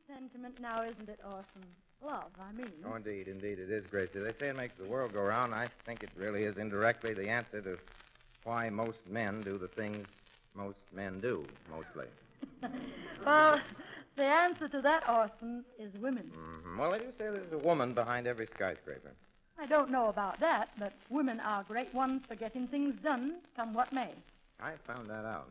sentiment now, isn't it, Orson? Love, I mean. Oh, indeed it is, Gracie. They say it makes the world go round. I think it really is indirectly the answer to why most men do the things most men do, mostly. Well, the answer to that, Orson, is women. Mm-hmm. Well, they do say there's a woman behind every skyscraper. I don't know about that, but women are great ones for getting things done, come what may. I found that out.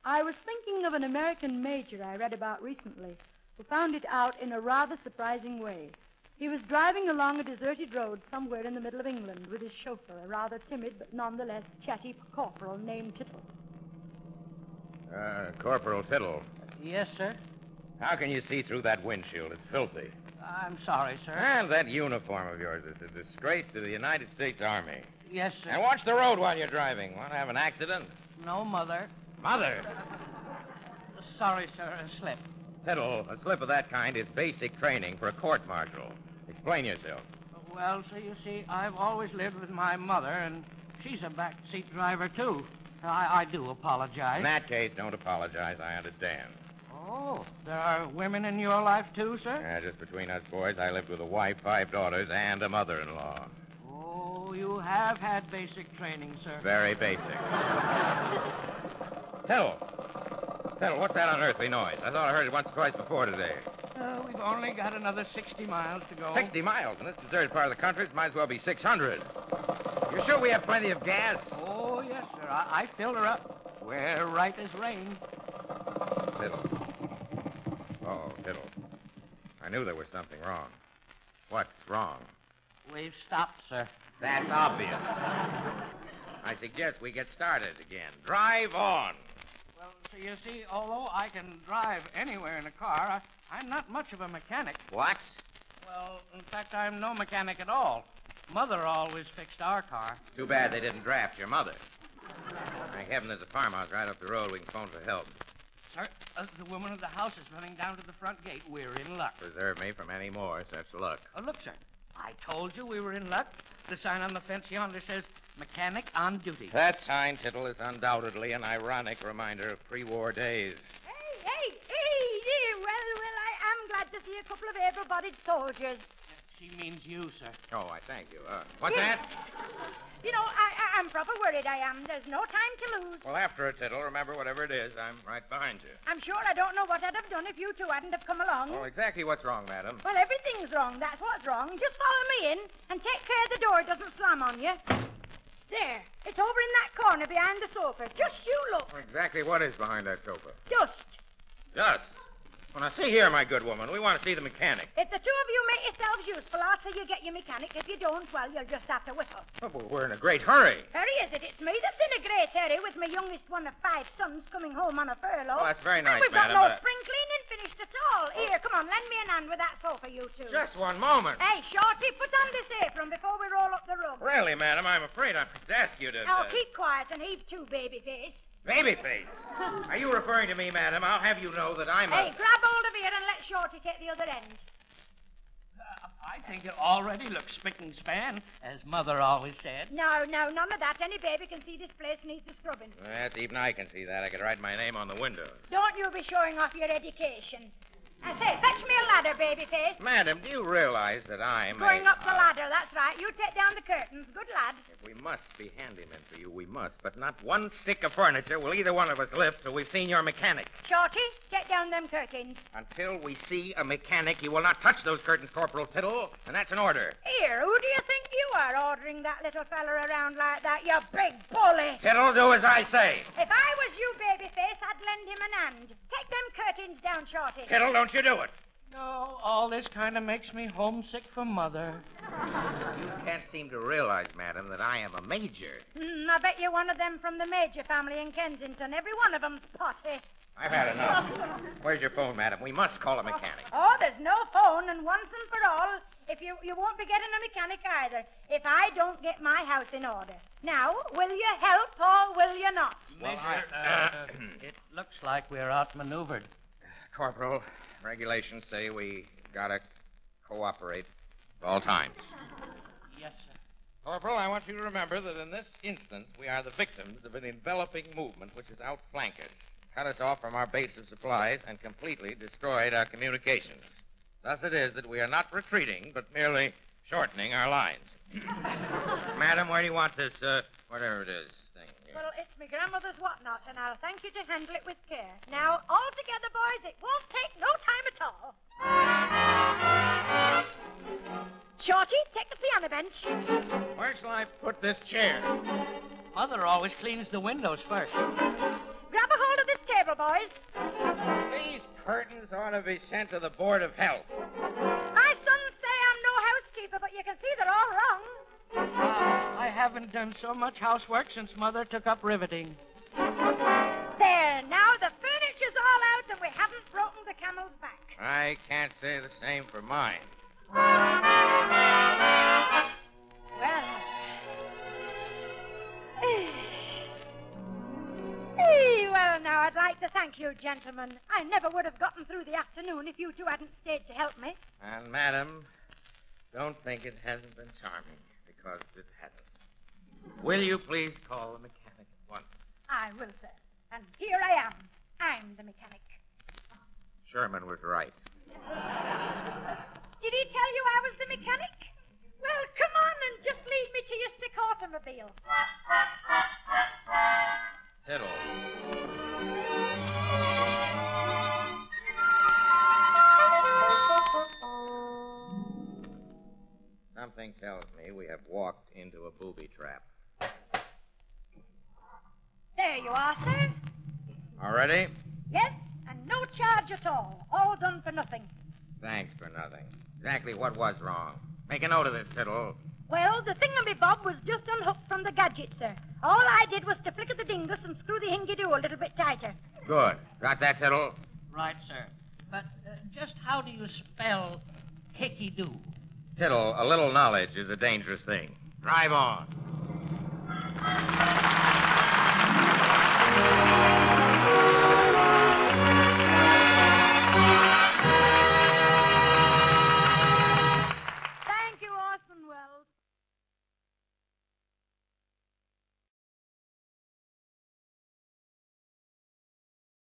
I was thinking of an American major I read about recently who found it out in a rather surprising way. He was driving along a deserted road somewhere in the middle of England with his chauffeur, a rather timid but nonetheless chatty corporal named Tittle. Corporal Fiddle. Yes, sir? How can you see through that windshield? It's filthy. I'm sorry, sir. And that uniform of yours is a disgrace to the United States Army. Yes, sir. And watch the road while you're driving. Want to have an accident? No, Mother. Mother! Sorry, sir, a slip. Fiddle, a slip of that kind is basic training for a court-martial. Explain yourself. Well, sir, you see, I've always lived with my mother, and she's a backseat driver, too. I do apologize. In that case, don't apologize. I understand. Oh, there are women in your life, too, sir? Yeah, just between us boys, I lived with a wife, 5 daughters, and a mother-in-law. Oh, you have had basic training, sir. Very basic. Fiddle, what's that unearthly noise? I thought I heard it once or twice before today. We've only got another 60 miles to go. 60 miles? In this deserted part of the country, it might as well be 600. You sure we have plenty of gas? Oh, yes, sir. I filled her up. We're right as rain. Fiddle. Oh, Fiddle. I knew there was something wrong. What's wrong? We've stopped, sir. That's obvious. I suggest we get started again. Drive on. Well, so you see, although I can drive anywhere in a car, I'm not much of a mechanic. What? Well, in fact, I'm no mechanic at all. Mother always fixed our car. Too bad they didn't draft your mother. Thank heaven there's a farmhouse right up the road. We can phone for help. Sir, the woman of the house is running down to the front gate. We're in luck. Preserve me from any more such luck. Oh, look, sir. I told you we were in luck. The sign on the fence yonder says, Mechanic on Duty. That sign, Tittle, is undoubtedly an ironic reminder of pre-war days. Hey, dear. Well, I am glad to see a couple of able-bodied soldiers. She means you, sir. Oh, I thank you. What's that? You know, I'm proper worried, I am. There's no time to lose. Well, after it, Tittle, remember, whatever it is, I'm right behind you. I'm sure I don't know what I'd have done if you two hadn't have come along. Oh, exactly what's wrong, madam? Well, everything's wrong. That's what's wrong. Just follow me in and take care the door doesn't slam on you. There. It's over in that corner behind the sofa. Just you look. Exactly what is behind that sofa? Dust. Dust. Well, now, see here, my good woman. We want to see the mechanic. If the two of you make yourselves useful, I'll say you get your mechanic. If you don't, well, you'll just have to whistle. Oh, well, we're in a great hurry. Hurry, is it? It's me that's in a great hurry with my youngest one of 5 sons coming home on a furlough. Oh, that's very nice, and we've madam. got no spring cleaning finished at all. Here, come on, lend me a hand with that sofa, you two. Just one moment. Hey, Shorty, put on this apron before we roll up the rug. Really, madam, I'm afraid I must ask you to... Now, keep quiet and heave to, babyface. Babyface? Are you referring to me, madam? I'll have you know that I'm Hey, grab hold of here and let Shorty take the other end. I think it already looks spick and span, as Mother always said. No, none of that. Any baby can see this place needs a scrubbing. Yes, even I can see that. I could write my name on the windows. Don't you be showing off your education. I say, fetch me a ladder, babyface. Madam, do you realize that I'm Going up the ladder, that's right. You take down the curtains. Good lad. If we must be handymen for you, we must. But not one stick of furniture will either one of us lift till we've seen your mechanic. Shorty, take down them curtains. Until we see a mechanic, you will not touch those curtains, Corporal Fiddle. And that's an order. Here, who do you think you are ordering that little fella around like that, you big bully? Fiddle, do as I say. If I was you, babyface, I'd lend him an hand. Take them curtains down, Shorty. Fiddle, don't you do it. No, all this kind of makes me homesick for Mother. You can't seem to realize, madam, that I am a major. I bet you're one of them from the Major family in Kensington. Every one of them's potty. I've had enough. Where's your phone, madam? We must call a mechanic. Oh, there's no phone, and once and for all, if you won't be getting a mechanic either, if I don't get my house in order. Now, will you help or will you not? Well, it looks like we're outmaneuvered. Corporal, regulations say we gotta cooperate at all times. Yes, sir. Corporal, I want you to remember that in this instance, we are the victims of an enveloping movement which has outflanked us. cut us off from our base of supplies, and completely destroyed our communications. Thus it is that we are not retreating, but merely shortening our lines. Madam, where do you want this, whatever it is, thing here? Well, it's my grandmother's whatnot, and I'll thank you to handle it with care. Now, all together, boys, it won't take no time at all. Shorty, take the piano bench. Where shall I put this chair? Mother always cleans the windows first. Grab a hold of this table, boys. These curtains ought to be sent to the Board of Health. My sons say I'm no housekeeper, but you can see they're all wrong. I haven't done so much housework since Mother took up riveting. There, now the furniture's all out and we haven't broken the camel's back. I can't say the same for mine. Well, now, I'd like to thank you, gentlemen. I never would have gotten through the afternoon if you two hadn't stayed to help me. And, madam, don't think it hasn't been charming, because it hasn't. Will you please call the mechanic at once? I will, sir. And here I am. I'm the mechanic. Sherman was right. Did he tell you I was the mechanic? Well, come on and just lead me to your sick automobile. Fiddle. Something tells me we have walked into a booby trap. There you are, sir. All ready? Yes, and no charge at all. All done for nothing. Thanks for nothing. Exactly what was wrong? Make a note of this, Fiddle. Well, the thingamabob was just unhooked from the gadget, sir. All I did was to flicker the dingus and screw the hingy-do a little bit tighter. Good. Got that, Fiddle? Right, sir. But just how do you spell hickey-do? Tiddle, a little knowledge is a dangerous thing. Drive on.